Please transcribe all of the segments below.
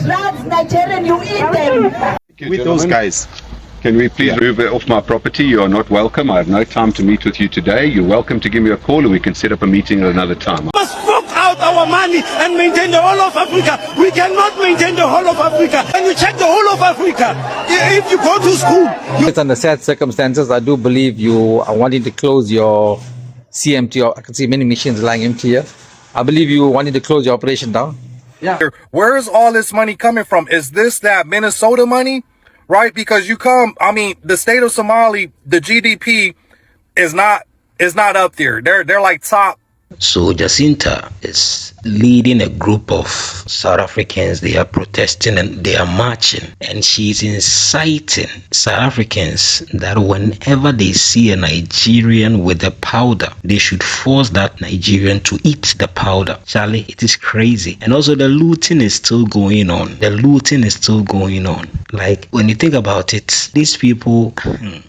drugs, Nigerian, you eat them. With those guys, can we please move off my property? You are not welcome. I have no time to meet with you today. You're welcome to give me a call and we can set up a meeting at another time. We must fork out our money and maintain the whole of Africa. We cannot maintain the whole of Africa. And you check the whole of Africa. If you go to school... It's under sad circumstances. I do believe you are wanting to close your CMT, or I can see many machines lying empty here. I believe you wanted to close your operation down. Yeah. Where is all this money coming from? Is this that Minnesota money? Right? Because you come, I mean, the state of Somali, the GDP is not up there. They're like top. So JACINTA is leading a group of South Africans. They are protesting and they are marching, and she's inciting South Africans that whenever they see a Nigerian with a powder, they should force that Nigerian to eat the powder. Charlie, it is crazy. And also the looting is still going on. The looting is still going on. Like, when you think about it, these people,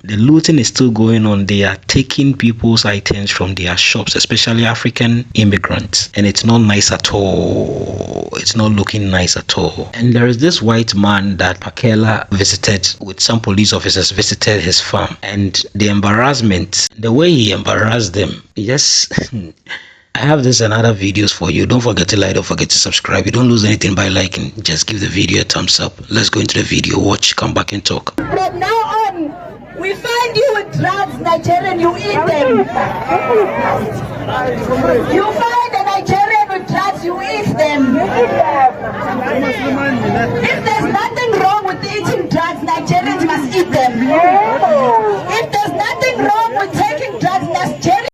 the looting is still going on. They are taking people's items from their shops, especially African immigrants, and it's not nice at all. It's not looking nice at all. And there is this white man that Pakela visited with some police officers, visited his farm, and the embarrassment, the way he embarrassed them, yes. I have this and other videos for you. Don't forget to like, don't forget to subscribe. You don't lose anything by liking. Just give the video a thumbs up. Let's go into the video. Watch, come back and talk. From now on, we find you with drugs, Nigerian, you eat them. You find a Nigerian with drugs, you eat them. If there's nothing wrong with eating drugs, Nigerians must eat them. If there's nothing wrong with taking drugs, Nigerians...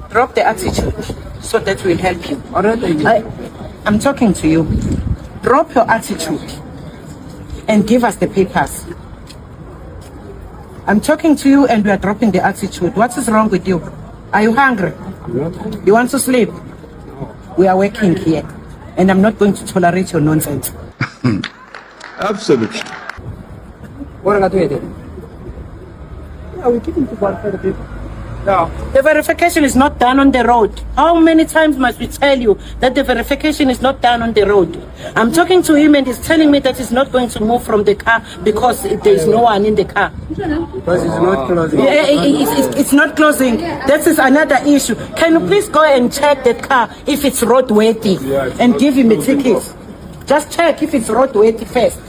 Drop the attitude so that will help you. I'm talking to you. Drop your attitude and give us the papers. I'm talking to you and we are dropping the attitude. What is wrong with you? Are you hungry? You want to sleep? We are working here and I'm not going to tolerate your nonsense. Absolutely. What are we doing? Yeah, we're giving to one for the people. No. The verification is not done on the road. How many times must we tell you that the verification is not done on the road? I'm talking to him and he's telling me that he's not going to move from the car because there is no one in the car. Because it's not closing. It's not closing. That is another issue. Can you please go and check that car if it's roadworthy and give him a ticket? Just check if it's roadworthy first.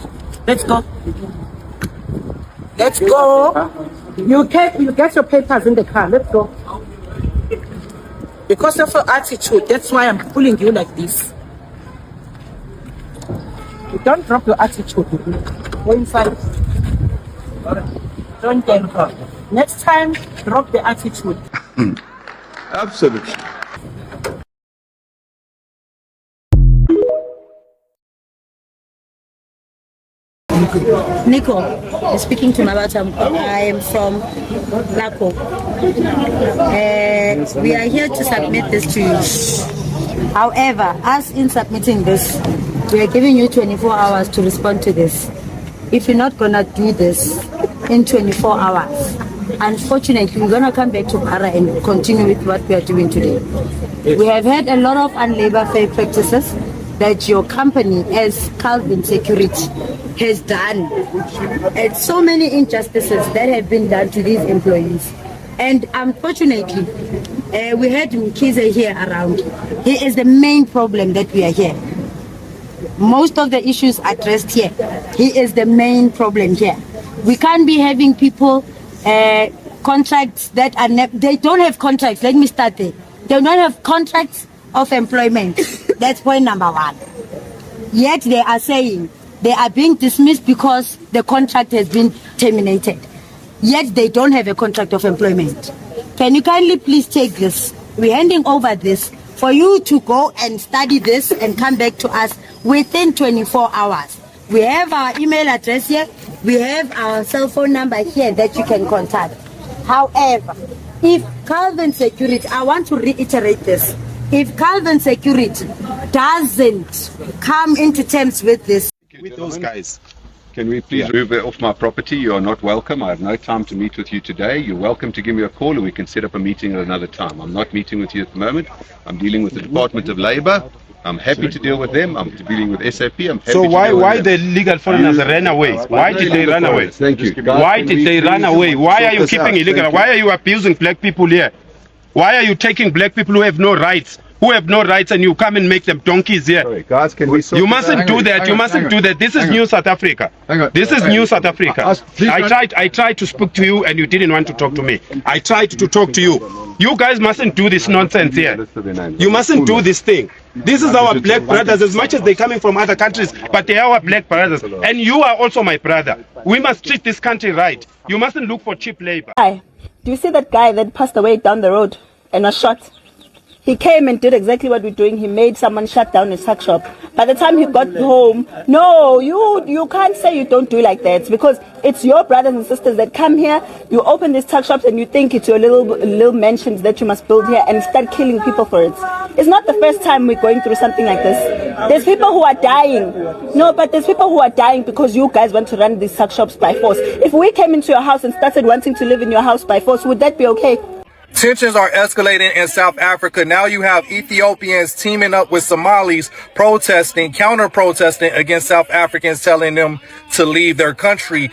Let's go. Let's go. You get your papers in the car. Let's go. Because of your attitude, that's why I'm pulling you like this. You don't drop your attitude. Go inside. Don't get hurt. Next time, drop the attitude. Absolutely. Nico, speaking to Mabatam. I am from Lako. We are here to submit this to you. However, as in submitting this, we are giving you 24 hours to respond to this. if you're not gonna do this in 24 hours, unfortunately, we're gonna come back to Para and continue with what we are doing today. We have had a lot of unlabor fair practices that your company, as KammaDyn Security, has done, and so many injustices that have been done to these employees. And unfortunately, we had Mkize here around. He is the main problem that we are here. Most of the issues addressed here. He is the main problem here. We can't be having people contracts that are they don't have contracts. Let me start there. They don't have contracts of employment. That's point number one. Yet they are saying they are being dismissed because the contract has been terminated. Yet they don't have a contract of employment. Can you kindly please take this? We're handing over this for you to go and study this and come back to us within 24 hours. We have our email address here. We have our cell phone number here that you can contact. However, if KammaDyn Security, I want to reiterate this, if KammaDyn Security doesn't come into terms with this, with those guys, can we please move off my property? You are not welcome. I have no time to meet with you today. You're welcome to give me a call and we can set up a meeting at another time. I'm not meeting with you at the moment. I'm dealing with the Department of Labor. I'm happy to deal with them. I'm dealing with SAP. I'm happy So to why deal with why them. the legal foreigners ran away? Why did they run away? Thank you. Why did they run away? Why are you keeping illegal? Why are you abusing black people here? Why are you taking black people who have no rights? And you come and make them donkeys here? Sorry, guys, can we You mustn't do that. You mustn't do that. This is new South Africa. This is new South Africa. I tried to speak to you and you didn't want to talk to me. I tried to talk to you. You guys mustn't do this nonsense here. You mustn't do this thing. This is our black brothers, as much as they're coming from other countries, but they are our black brothers. And you are also my brother. We must treat this country right. You mustn't look for cheap labor. Hi. Do you see that guy that passed away down the road and was shot? He came and did exactly what we're doing. He made someone shut down his tuck shop. By the time he got home, no, you can't say you don't do like that, because it's your brothers and sisters that come here. You open these tuck shops and you think it's your little mansions that you must build here and start killing people for it. It's not the first time we're going through something like this. There's people who are dying. No, but there's people who are dying because you guys want to run these tuck shops by force. If we came into your house and started wanting to live in your house by force, would that be okay? Tensions are escalating in South Africa. Now you have Ethiopians teaming up with Somalis protesting, counter-protesting against South Africans, telling them to leave their country.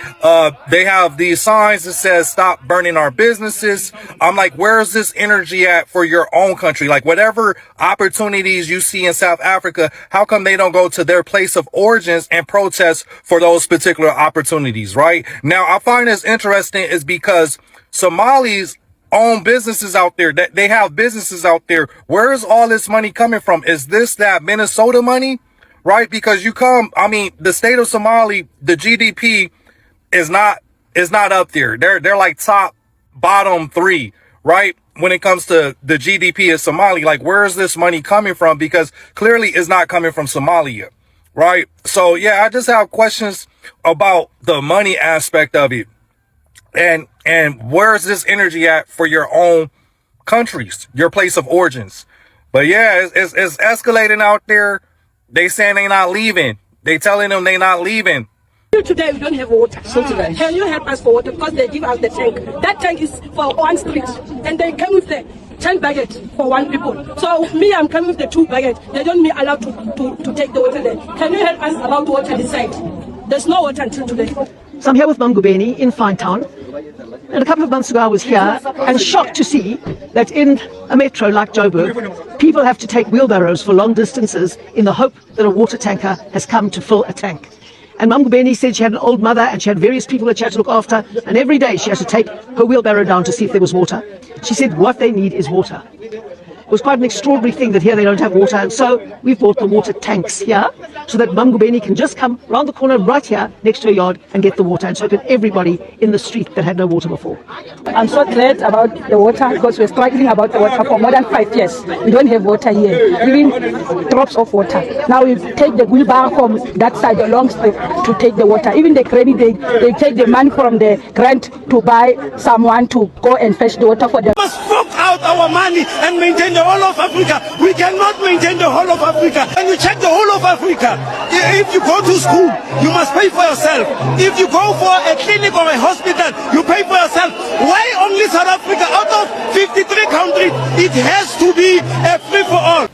They have these signs that says, stop burning our businesses. I'm like, where's this energy at for your own country? Like, whatever opportunities you see in South Africa, how come they don't go to their place of origins and protest for those particular opportunities, right? Now, I find this interesting is because Somalis own businesses out there, that they have businesses out there. Where is all this money coming from? Is this that Minnesota money? Right? Because the state of Somali, the GDP is not up there. They're like bottom 3, right? When it comes to the GDP of Somali, like, where is this money coming from? Because clearly it's not coming from Somalia, right? So yeah, I just have questions about the money aspect of it. And where's this energy at for your own countries, your place of origins? But yeah, it's escalating out there. They saying they not leaving. They telling them they not leaving. Today we don't have water. So today, can you help us for water? Because they give us the tank. That tank is for one street, and they come with the 10 baggage for one people. So me, I'm coming with the 2 baggage. They don't me allowed to take the water there. Can you help us about water this side? There's no water until today. So I'm here with Mangubeni in Finetown, and a couple of months ago I was here and shocked to see that in a metro like Joburg, people have to take wheelbarrows for long distances in the hope that a water tanker has come to fill a tank. And Mangubeni said she had an old mother and she had various people that she had to look after, and every day she had to take her wheelbarrow down to see if there was water. She said what they need is water. It was quite an extraordinary thing that here they don't have water, and so we've brought the water tanks here so that Mangubeni can just come round the corner right here next to her yard and get the water, and so can everybody in the street that had no water before. I'm so glad about the water, because we're struggling about the water for more than 5 years. We don't have water here, even drops of water. Now we take the wheelbarrow from that side, the long strip, to take the water. Even the credit, they take the money from the grant to buy someone to go and fetch the water for them. We must fork out our money and maintain the the whole of Africa. We cannot maintain the whole of Africa. And you check the whole of Africa. If you go to school, you must pay for yourself. If you go for a clinic or a hospital, you pay for yourself. Why only South Africa? Out of 53 countries, it has to be a free for all.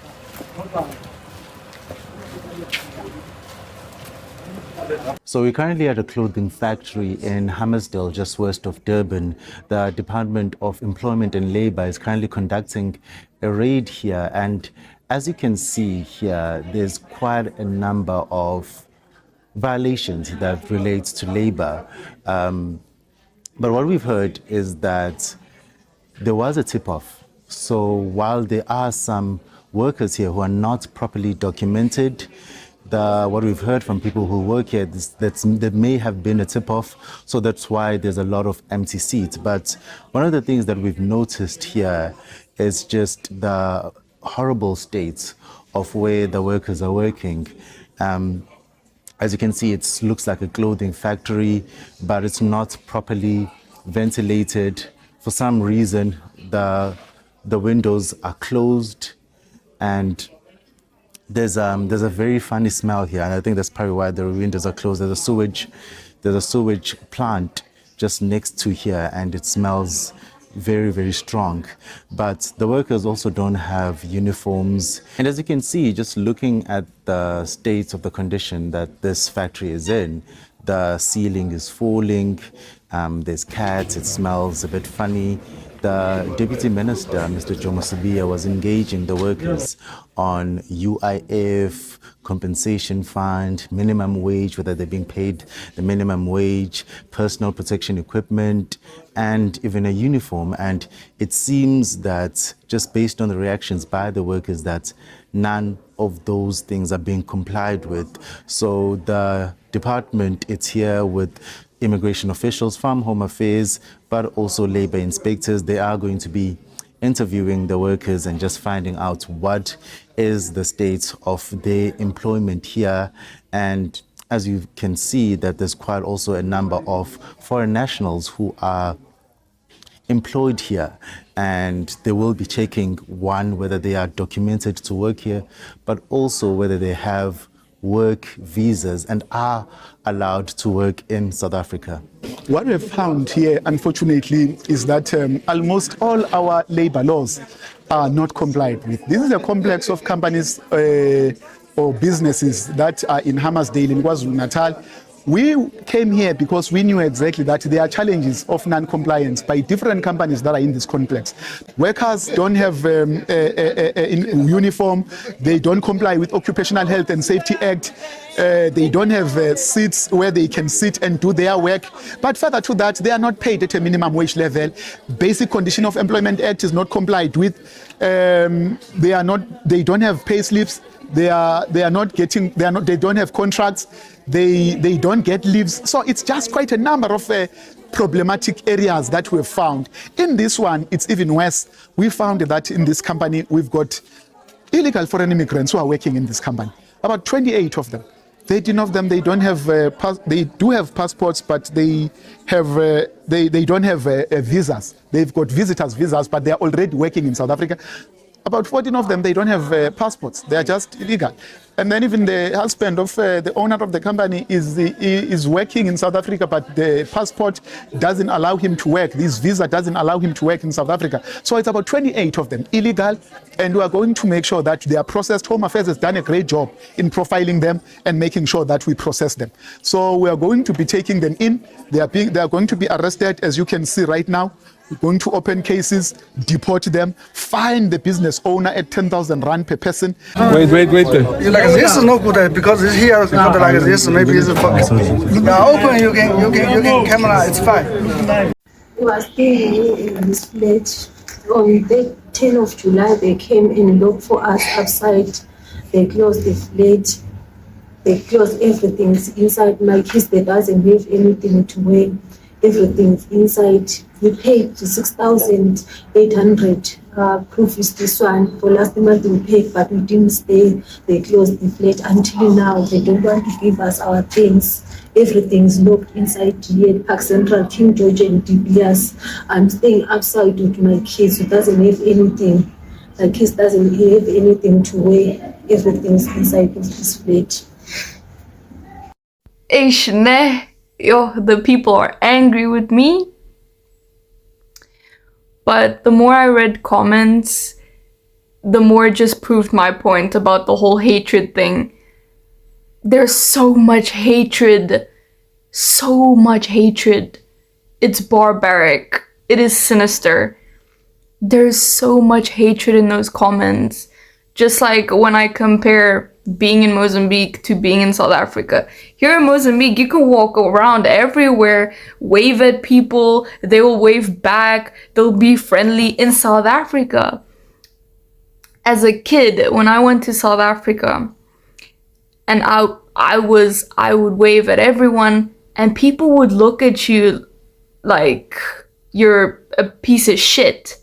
So we're currently at a clothing factory in Hammersdale, just west of Durban. The Department of Employment and Labour is currently conducting a raid here, and as you can see here, there's quite a number of violations that relates to labour. But what we've heard is that there was a tip-off. So while there are some workers here who are not properly documented, what we've heard from people who work here is that there may have been a tip-off, so that's why there's a lot of empty seats. But one of the things that we've noticed here is just the horrible state of where the workers are working. As you can see, it looks like a clothing factory, but it's not properly ventilated. For some reason, the windows are closed, and there's a very funny smell here, and I think that's probably why the windows are closed. There's a sewage plant just next to here, and it smells very, very strong. But the workers also don't have uniforms. And as you can see, just looking at the state of the condition that this factory is in, the ceiling is falling, there's cats, it smells a bit funny. The Deputy Minister, Mr. Jomo Sibiya, was engaging the workers on UIF, compensation fund, minimum wage, whether they're being paid the minimum wage, personal protection equipment, and even a uniform. And it seems that just based on the reactions by the workers that none of those things are being complied with. So the department, it's here with immigration officials from Home Affairs, but also labor inspectors. They are going to be interviewing the workers and just finding out what is the state of their employment here. And as you can see, that there's quite also a number of foreign nationals who are employed here, and they will be checking, one, whether they are documented to work here, but also whether they have work visas and are allowed to work in South Africa. What we've found here, unfortunately, is that almost all our labor laws are not complied with. This is a complex of companies or businesses that are in Hammersdale in KwaZulu-Natal. We came here because we knew exactly that there are challenges of non-compliance by different companies that are in this complex. Workers don't have a uniform, they don't comply with Occupational Health and Safety Act, they don't have seats where they can sit and do their work. But further to that, they are not paid at a minimum wage level. Basic Condition of Employment Act is not complied with. They don't have pay slips. They don't have contracts. They don't get leaves. So it's just quite a number of problematic areas that we've found. In this one, it's even worse. We found that in this company, we've got illegal foreign immigrants who are working in this company. About 28 of them. 13 of them, they don't have they do have passports, but they have they don't have visas. They've got visitors visas, but they are already working in South Africa. About 14 of them, they don't have passports. They are just illegal. And then even the husband of the owner of the company is working in South Africa, but the passport doesn't allow him to work. This visa doesn't allow him to work in South Africa. So it's about 28 of them illegal, and we are going to make sure that they are processed. Home Affairs has done a great job in profiling them and making sure that we process them. So we are going to be taking them in. They are going to be arrested, as you can see right now. We're going to open cases, deport them, fine the business owner at 10,000 rand per person. Wait. Like this is not good because it's here. Like this, maybe it's now open. You can camera. It's fine. We were staying in this place on the 10th of July. They came and looked for us outside. They closed the flat. They closed everything inside. My kids, they doesn't have anything to wear. Everything's inside. We paid 6,800. Proof is this one. For last month we paid, but we didn't stay. They closed the flat until now. They don't want to give us our things. Everything's locked inside here at Park Central, King George and DBS. I'm staying outside with my kids who doesn't have anything. My case doesn't have anything to weigh. Everything's inside of this plate. Yo, the people are angry with me. But the more I read comments, the more it just proved my point about the whole hatred thing. There's so much hatred. So much hatred. It's barbaric. It is sinister. There's so much hatred in those comments. Just like when I compare being in Mozambique to being in South Africa. Here in Mozambique, you can walk around everywhere, wave at people, they will wave back, they'll be friendly. In South Africa, as a kid, when I went to South Africa, and I would wave at everyone, and people would look at you like you're a piece of shit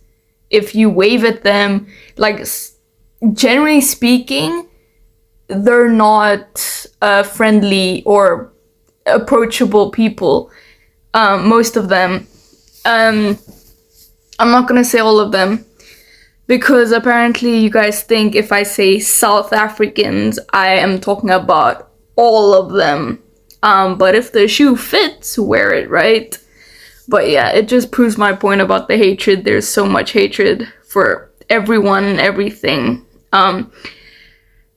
if you wave at them. Like, generally speaking, they're not friendly or approachable people. Most of them. I'm not gonna say all of them, because apparently you guys think if I say South Africans, I am talking about all of them. But if the shoe fits, wear it, right? But yeah, it just proves my point about the hatred. There's so much hatred for everyone and everything.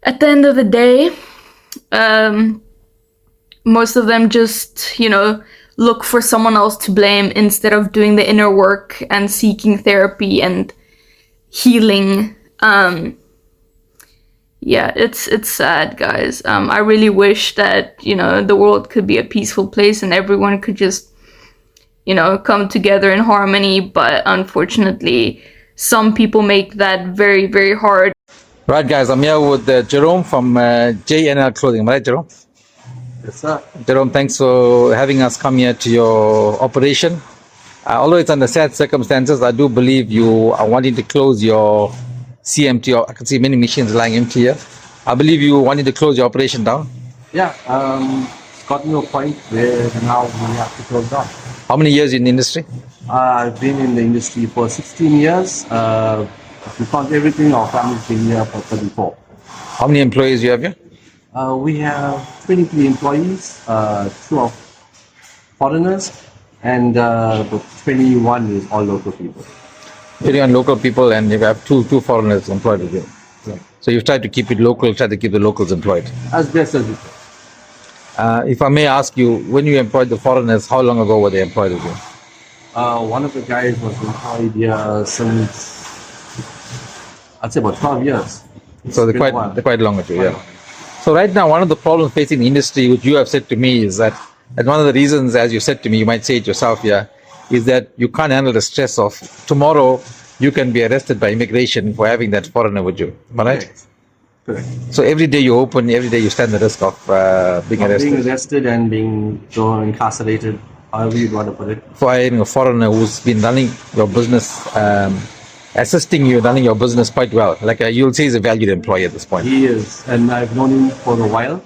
At the end of the day, most of them just, look for someone else to blame instead of doing the inner work and seeking therapy and healing. Yeah, it's sad, guys. I really wish that, the world could be a peaceful place and everyone could just, come together in harmony. But unfortunately, some people make that very, very hard. Right, guys, I'm here with Jerome from JNL Clothing. Right, Jerome? Yes, sir. Jerome, thanks for having us come here to your operation. Although it's under sad circumstances, I do believe you are wanting to close your CMT. I can see many machines lying empty here. I believe you wanting to close your operation down. Yeah, it's gotten to a point where now we have to close down. How many years in the industry? I've been in the industry for 16 years. If we count everything, our family's been here for 34. How many employees do you have here? We have 23 employees, 2 of foreigners, and the 21 is all local people. 21 local people, and you have two foreigners employed with you. Yeah. So you've tried to keep it local, try to keep the locals employed. As best as we can. If I may ask you, when you employed the foreigners, how long ago were they employed with you? One of the guys was employed here since, I'd say, about 12 years. So they're quite long with you, yeah. So right now, one of the problems facing the industry, which you have said to me, is that, and one of the reasons, as you said to me, you might say it yourself here, is that you can't handle the stress of tomorrow you can be arrested by immigration for having that foreigner with you. Am I right? Correct. So every day you open, every day you stand the risk of being arrested. Being arrested and being incarcerated, however you want to put it. For having a foreigner who's been running your business, assisting you running your business quite well. Like you'll say he's a valued employee at this point. He is, and I've known him for a while.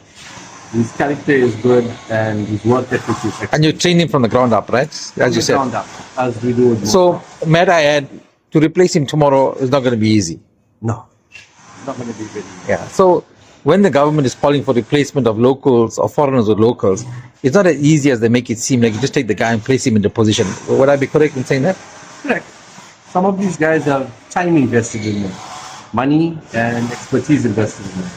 His character is good and his work ethic is excellent. And you train him from the ground up, right? As you said. Ground up, as we do with So, might I add, to replace him tomorrow is not going to be easy. No, it's not going to be very easy. Yeah. So, when the government is calling for replacement of locals or foreigners with locals, it's not as easy as they make it seem. Like you just take the guy and place him in the position. Would I be correct in saying that? Correct. Some of these guys have time invested in them, money and expertise invested in them.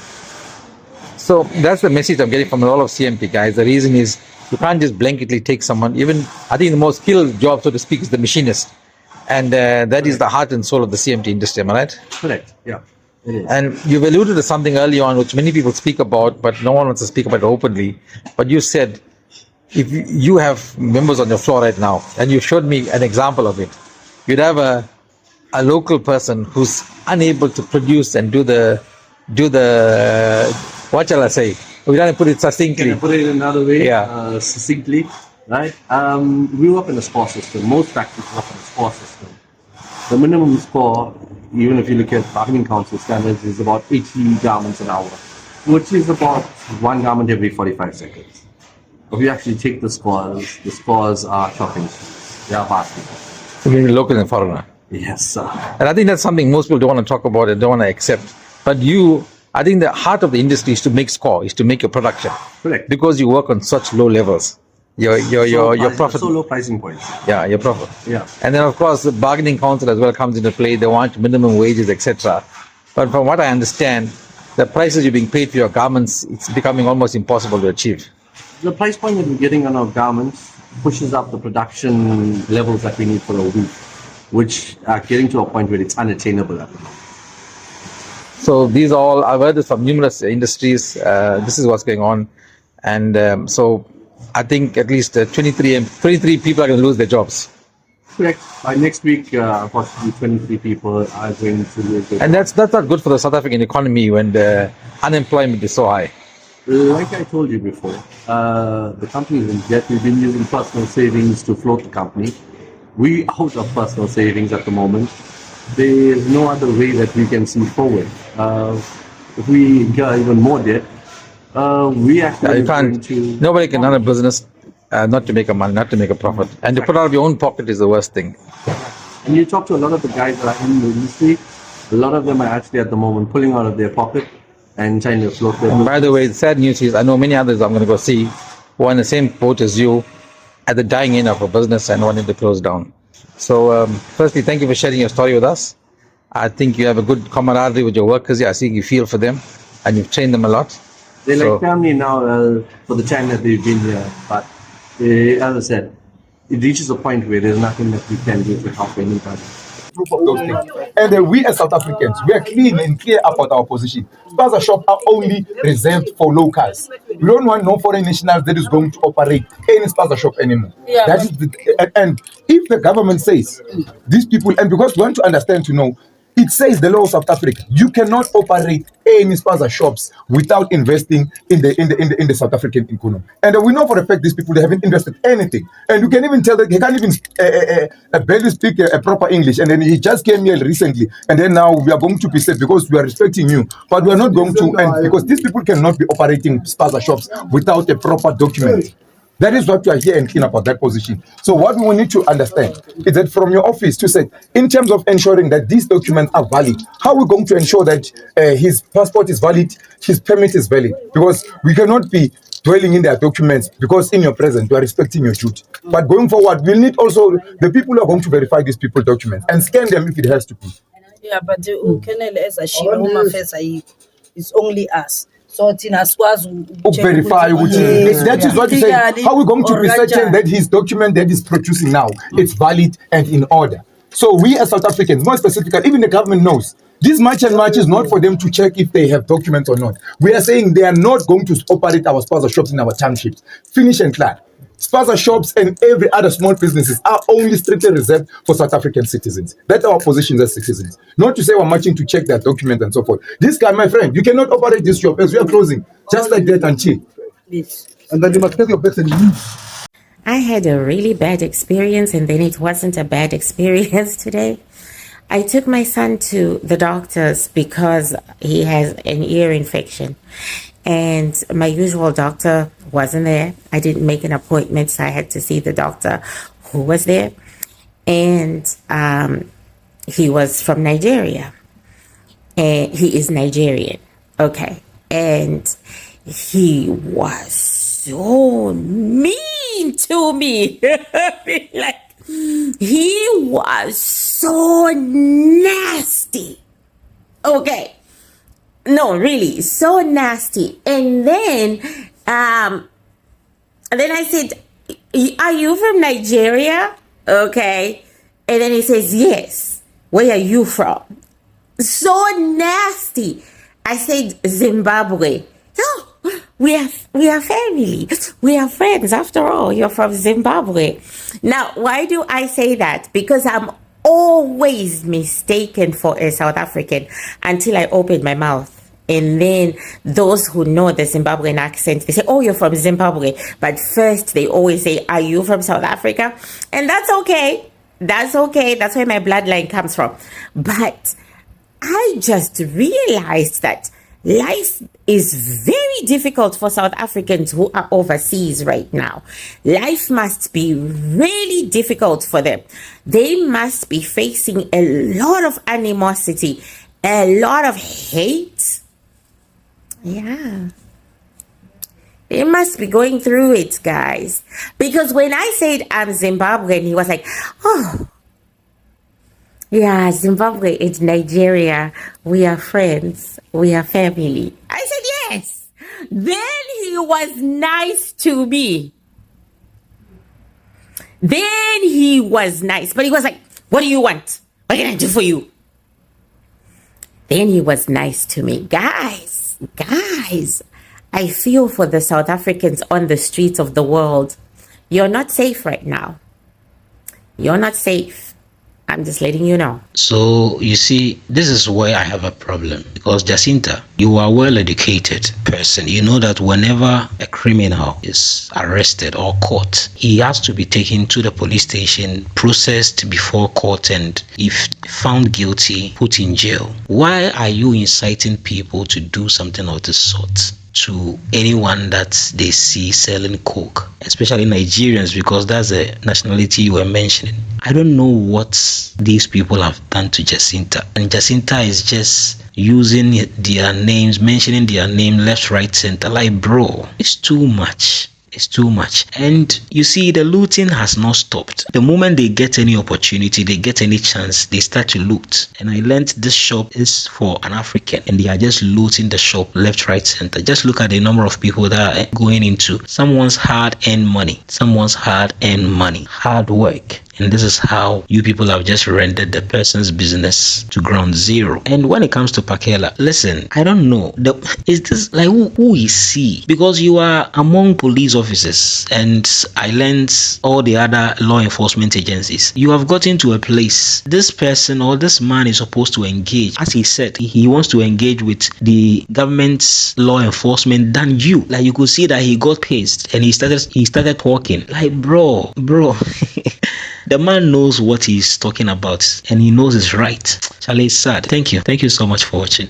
So that's the message I'm getting from a lot of CMT guys. The reason is you can't just blanketly take someone. Even I think the most skilled job, so to speak, is the machinist, and that is the heart and soul of the CMT industry. Am I right? Correct. Yeah, it is. And you've alluded to something early on, which many people speak about, but no one wants to speak about it openly. But you said if you have members on your floor right now, and you showed me an example of it, you'd have a local person who's unable to produce and do the what shall I say? We don't put it succinctly. Can I put it another way? Yeah. Succinctly, right? We work in a score system. Most factories work in a score system. The minimum score, even if you look at Bargaining Council standards, is about 80 garments an hour, which is about 1 garment every 45 seconds. If you actually take the scores are shocking. They are basketball. You mean local and foreigner? Yes, sir. And I think that's something most people don't want to talk about and don't want to accept. But I think the heart of the industry is to make score, is to make your production. Correct. Because you work on such low levels. Your profit. So low pricing points. Yeah, your profit. Yeah. And then of course the bargaining council as well comes into play. They want minimum wages, etc. But from what I understand, the prices you're being paid for your garments, it's becoming almost impossible to achieve. The price point that we're getting on our garments pushes up the production levels that we need for a week, which are getting to a point where it's unattainable at the moment. So these are all, I've heard this from numerous industries. This is what's going on. And so I think at least 23 people are going to lose their jobs. Correct. By next week, approximately 23 people are going to lose their jobs. And that's not good for the South African economy when the unemployment is so high. Like I told you before, the company is in debt. We've been using personal savings to float the company. We out of personal savings at the moment. There is no other way that we can see forward. If we incur even more debt, we actually nobody can run a business not to make a money, not to make a profit. And to put out of your own pocket is the worst thing. And you talk to a lot of the guys that are in the industry, a lot of them are actually at the moment pulling out of their pocket and trying to float their business. By the way, the sad news is I know many others I'm going to go see who are in the same boat as you at the dying end of a business and wanting to close down. So firstly, thank you for sharing your story with us. I think you have a good camaraderie with your workers here. I think you feel for them and you've trained them a lot. They're like family now for the time that they've been here. But as I said, it reaches a point where there's nothing that we can do to help anybody. Proof of those things. And we as South Africans, we are clean and clear about our position. SPAZA shops are only reserved for locals. We don't want no foreign nationals that is going to operate any SPAZA shop anymore. Yeah. That is and if the government says these people, and because we want to understand to know, it says the law of South Africa, you cannot operate any SPAZA shops without investing in the South African economy. And we know for a fact these people, they haven't invested anything. And you can even tell that he can't even barely speak a proper English. And then he just came here recently. And then now we are going to be said because we are respecting you. But we are not going to, and because these people cannot be operating SPAZA shops without a proper document. That is what we are here and clean about that position. So what we need to understand is that from your office to say, in terms of ensuring that these documents are valid, how are we going to ensure that his passport is valid, his permit is valid? Because we cannot be dwelling in their documents because in your presence, you are respecting your duty. But going forward, we'll need also the people who are going to verify these people's documents and scan them if it has to be. Yeah, but as a it's only us. So verify that is what you say. How are we going to be certain that his document that is producing now it's valid and in order? So we as South Africans, more specifically, even the government knows this march and march is not for them to check if they have documents or not. We are saying they are not going to operate our SPAZA shops in our townships. Finish and clear. SPAZA shops and every other small businesses are only strictly reserved for South African citizens. That's our position as citizens. Not to say we're marching to check their documents and so forth. This guy, my friend, you cannot operate this shop as we are closing. Just like that until. And then you must take your best and leave. I had a really bad experience and then it wasn't a bad experience today. I took my son to the doctor's because he has an ear infection. And my usual doctor wasn't there. I didn't make an appointment, so I had to see the doctor who was there. And he was from Nigeria. And he is Nigerian. Okay. And he was so mean to me. Like, he was so nasty. Okay. No, really, so nasty. And then I said, "Are you from Nigeria?" Okay. And then he says, "Yes." "Where are you from?" So nasty. I said, "Zimbabwe." "Oh, we are family. We are friends. After all, you're from Zimbabwe." Now, why do I say that? Because I'm always mistaken for a South African until I open my mouth. And then those who know the Zimbabwean accent, they say, "Oh, you're from Zimbabwe." But first, they always say, "Are you from South Africa?" And that's okay. That's okay. That's where my bloodline comes from. But I just realized that Life is very difficult for South Africans who are overseas right now. Life must be really difficult for them. They must be facing a lot of animosity, a lot of hate. Yeah. They must be going through it, guys. Because when I said I'm Zimbabwean, he was like, oh, yeah, Zimbabwe and Nigeria, we are friends, we are family. I said yes. Then he was nice to me. Then he was nice. But he was like, what do you want? What can I do for you? Then he was nice to me. Guys, I feel for the South Africans on the streets of the world. You're not safe right now. You're not safe. I'm just letting you know. So, you see, this is where I have a problem. Because, Jacinta, you are a well-educated person. You know that whenever a criminal is arrested or caught, he has to be taken to the police station, processed before court, and if found guilty, put in jail. Why are you inciting people to do something of this sort to anyone that they see selling coke, especially Nigerians, because that's a nationality you were mentioning? I don't know what these people have done to Jacinta, and Jacinta is just using their names, mentioning their name left, right, center. Like, bro, it's too much. It's too much. And you see, the looting has not stopped. The moment they get any opportunity, they get any chance, they start to loot. And I learned this shop is for an African, and they are just looting the shop left, right, center. Just look at the number of people that are going into someone's hard-earned money, hard work. And this is how you people have just rendered the person's business to ground zero. And when it comes to Pakela, listen, I don't know. Is this like who is he? Because you are among police officers, and I learned all the other law enforcement agencies. You have gotten to a place. This person or this man is supposed to engage. As he said, he wants to engage with the government's law enforcement than you. Like, you could see that he got pissed and he started talking. Like, bro. The man knows what he's talking about, and he knows it's right. Charlie, it's sad. Thank you so much for watching.